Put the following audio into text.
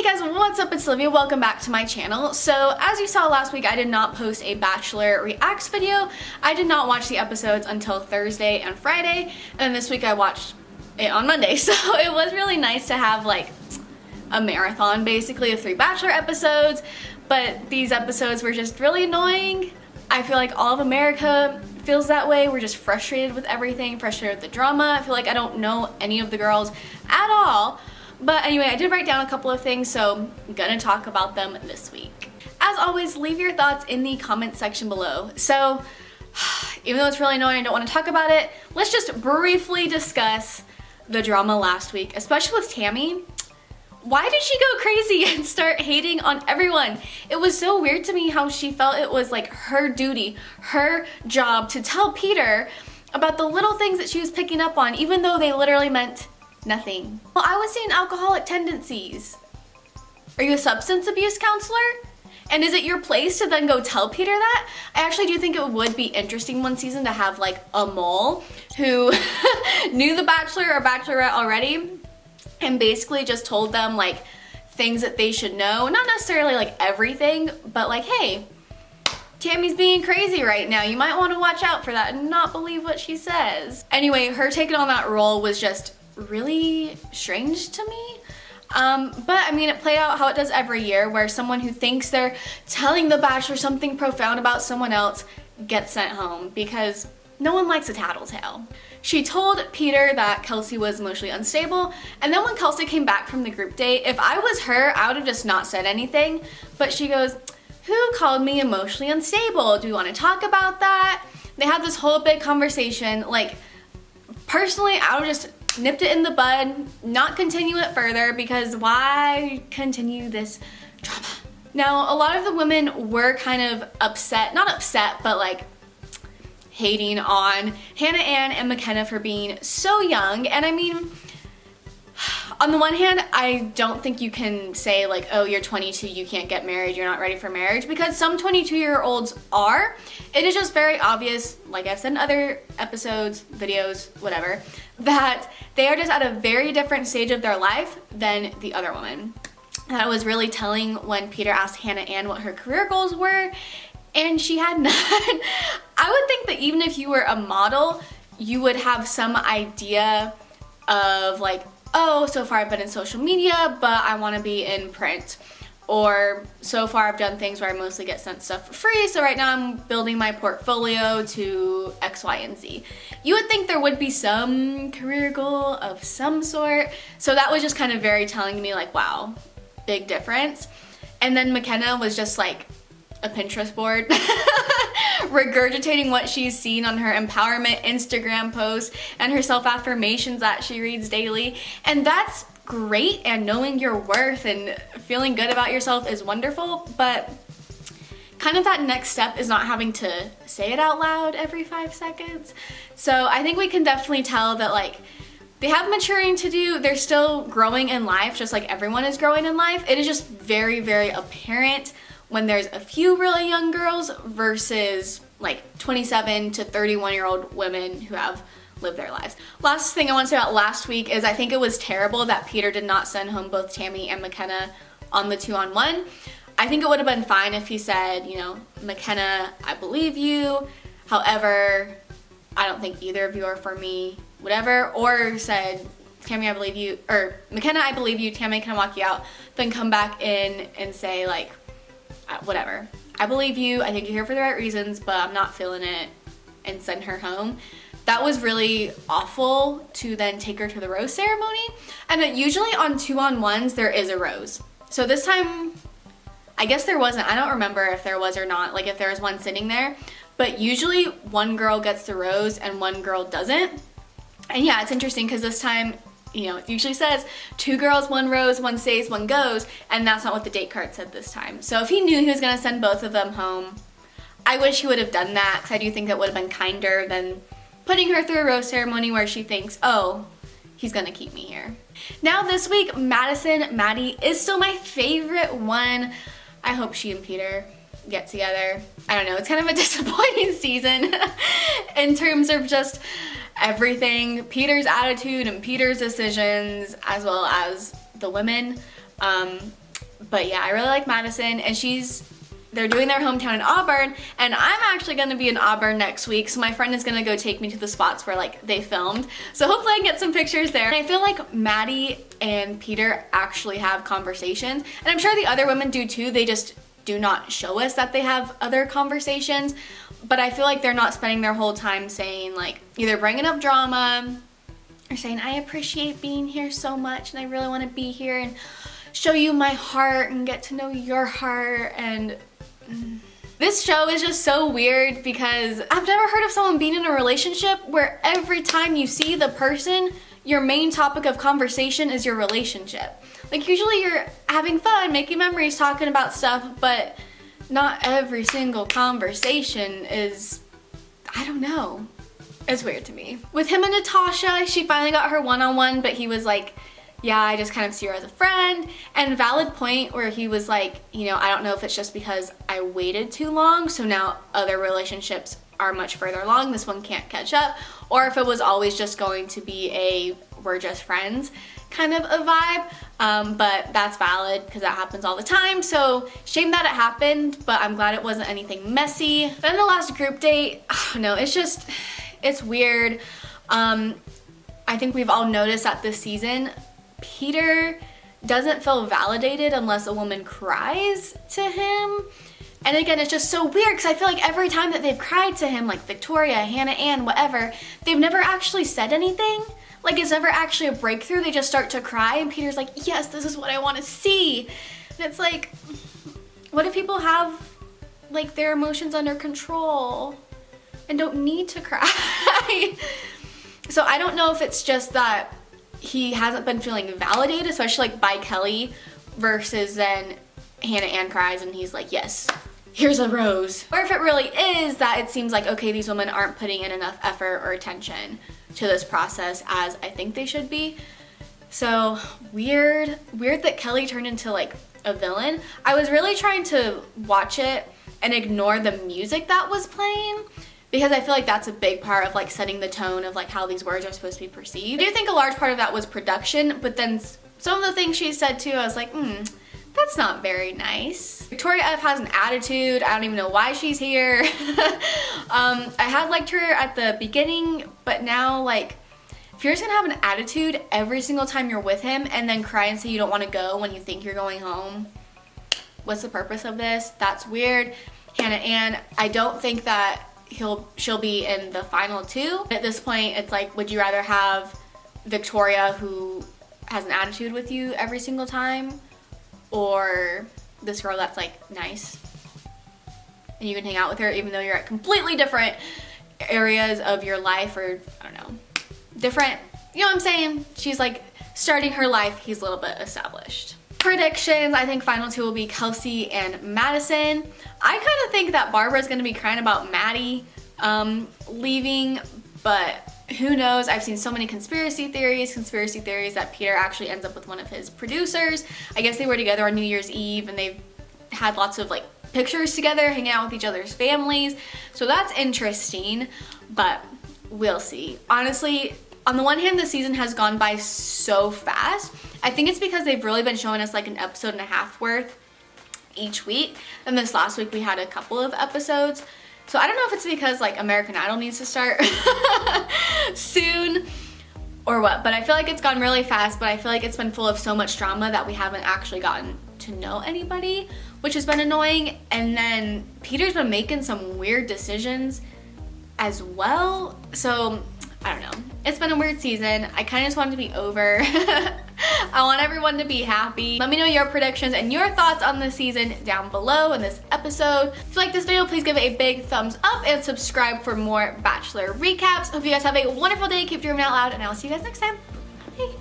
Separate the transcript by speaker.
Speaker 1: Hey guys, what's up? It's Olivia. Welcome back to my channel. So as you saw last week, I did not post a Bachelor Reacts video. I did not watch the episodes until Thursday and Friday, and this week I watched it on Monday. So it was really nice to have like a marathon basically of 3 Bachelor episodes, but these episodes were just really annoying. I feel like all of America feels that way. We're just frustrated with everything, frustrated with the drama. I feel like I don't know any of the girls at all. But anyway, I did write down a couple of things, so I'm gonna talk about them this week. As always, leave your thoughts in the comment section below. So, even though it's really annoying, I don't want to talk about it, let's just briefly discuss the drama last week, especially with Tammy. Why did she go crazy and start hating on everyone? It was so weird to me how she felt it was like her duty, her job to tell Peter about the little things that she was picking up on, even though they literally meant nothing. Well, I was seeing alcoholic tendencies. Are you a substance abuse counselor? And is it your place to then go tell Peter that? I actually do think it would be interesting one season to have like a mole who knew the Bachelor or Bachelorette already and basically just told them like things that they should know. Not necessarily like everything, but like, hey, Tammy's being crazy right now. You might want to watch out for that and not believe what she says. Anyway, her taking on that role was just really strange to me. But I mean, it played out how it does every year, where someone who thinks they're telling the Bachelor something profound about someone else gets sent home because no one likes a tattletale. She told Peter that Kelsey was emotionally unstable, and then when Kelsey came back from the group date, if I was her, I would have just not said anything, but she goes, "Who called me emotionally unstable? Do we want to talk about that?" They had this whole big conversation. Like, personally, I would just nipped it in the bud, not continue it further, because why continue this drama? Now, a lot of the women were kind of upset, not upset, but like hating on Hannah Ann and McKenna for being so young. And I mean, on the one hand, I don't think you can say like, oh, you're 22, you can't get married, you're not ready for marriage, because some 22-year-olds are. It is just very obvious, like I've said in other episodes, videos, whatever, that they are just at a very different stage of their life than the other woman. That was really telling when Peter asked Hannah Ann what her career goals were, and she had none. I would think that even if you were a model, you would have some idea of like, oh, so far I've been in social media, but I want to be in print. Or so far I've done things where I mostly get sent stuff for free, so right now I'm building my portfolio to X, Y, and Z. You would think there would be some career goal of some sort. So that was just kind of very telling to me, like, wow, big difference. And then McKenna was just like a Pinterest board, regurgitating what she's seen on her empowerment Instagram posts and her self-affirmations that she reads daily. And that's great, and knowing your worth and feeling good about yourself is wonderful, but kind of that next step is not having to say it out loud every 5 seconds. So I think we can definitely tell that like they have maturing to do. They're still growing in life, just like everyone is growing in life. It is just very, very apparent when there's a few really young girls versus like 27 to 31-year-old women who have live their lives. Last thing I want to say about last week is I think it was terrible that Peter did not send home both Tammy and McKenna on the 2-on-1. I think it would have been fine if he said, you know, McKenna, I believe you, however, I don't think either of you are for me, whatever, or said, Tammy, I believe you, or McKenna, I believe you, Tammy, can I walk you out, then come back in and say like, whatever, I believe you, I think you're here for the right reasons, but I'm not feeling it, and send her home. That was really awful to then take her to the rose ceremony. And usually on 2-on-1s, there is a rose. So this time, I guess there wasn't. I don't remember if there was or not, like if there was one sitting there. But usually one girl gets the rose and one girl doesn't. And yeah, it's interesting because this time, you know, it usually says 2 girls, 1 rose, 1 stays, 1 goes. And that's not what the date card said this time. So if he knew he was going to send both of them home, I wish he would have done that, because I do think that would have been kinder than putting her through a rose ceremony where she thinks, oh, he's gonna keep me here. Now this week, Maddie is still my favorite one. I hope she and Peter get together. I don't know, it's kind of a disappointing season in terms of just everything. Peter's attitude and Peter's decisions, as well as the women. But yeah, I really like Madison, and they're doing their hometown in Auburn, and I'm actually gonna be in Auburn next week, so my friend is gonna go take me to the spots where like they filmed. So hopefully I can get some pictures there. And I feel like Maddie and Peter actually have conversations, and I'm sure the other women do too. They just do not show us that they have other conversations, but I feel like they're not spending their whole time saying like, either bringing up drama or saying, I appreciate being here so much and I really want to be here and show you my heart and get to know your heart. And this show is just so weird because I've never heard of someone being in a relationship where every time you see the person, your main topic of conversation is your relationship. Like usually you're having fun, making memories, talking about stuff, but not every single conversation is, I don't know. It's weird to me. With him and Natasha, she finally got her one-on-one, but he was like, yeah, I just kind of see her as a friend. And valid point where he was like, you know, I don't know if it's just because I waited too long, so now other relationships are much further along, this one can't catch up, or if it was always just going to be a we're just friends kind of a vibe. But that's valid because that happens all the time, so shame that it happened, but I'm glad it wasn't anything messy. Then the last group date, no, it's weird. I think we've all noticed that this season Peter doesn't feel validated unless a woman cries to him. And again, it's just so weird because I feel like every time that they've cried to him, like Victoria, Hannah Ann, whatever, they've never actually said anything. Like it's never actually a breakthrough. They just start to cry and Peter's like, yes, this is what I want to see. And it's like, what if people have like their emotions under control and don't need to cry? So I don't know if it's just that he hasn't been feeling validated, especially like by Kelly, versus then Hannah Ann cries and he's like, yes, here's a rose. Or if it really is that it seems like, okay, these women aren't putting in enough effort or attention to this process as I think they should be. So weird that Kelly turned into like a villain. I was really trying to watch it and ignore the music that was playing, because I feel like that's a big part of like setting the tone of like how these words are supposed to be perceived. I do think a large part of that was production, but then some of the things she said too, I was like, that's not very nice. Victoria F has an attitude. I don't even know why she's here. I had liked her at the beginning, but now like, if you're just gonna have an attitude every single time you're with him and then cry and say you don't want to go when you think you're going home, what's the purpose of this? That's weird. Hannah Ann, I don't think that she'll be in the final two. At this point, it's like, would you rather have Victoria who has an attitude with you every single time, or this girl that's like nice and you can hang out with her even though you're at completely different areas of your life, or I don't know, different, you know what I'm saying? She's like starting her life, he's a little bit established. Predictions, I think final two will be Kelsey and Madison. I kind of think that Barbara's gonna be crying about Maddie leaving, but who knows? I've seen so many conspiracy theories that Peter actually ends up with one of his producers. I guess they were together on New Year's Eve and they've had lots of like pictures together, hanging out with each other's families. So that's interesting, but we'll see. Honestly, on the one hand, the season has gone by so fast. I think it's because they've really been showing us like an episode and a half worth each week. And this last week we had a couple of episodes. So I don't know if it's because like American Idol needs to start soon or what, but I feel like it's gone really fast, but I feel like it's been full of so much drama that we haven't actually gotten to know anybody, which has been annoying. And then Peter's been making some weird decisions as well. So I don't know. It's been a weird season. I kind of just want it to be over. I want everyone to be happy. Let me know your predictions and your thoughts on the season down below in this episode. If you like this video, please give it a big thumbs up and subscribe for more Bachelor recaps. Hope you guys have a wonderful day. Keep dreaming out loud, and I'll see you guys next time. Bye.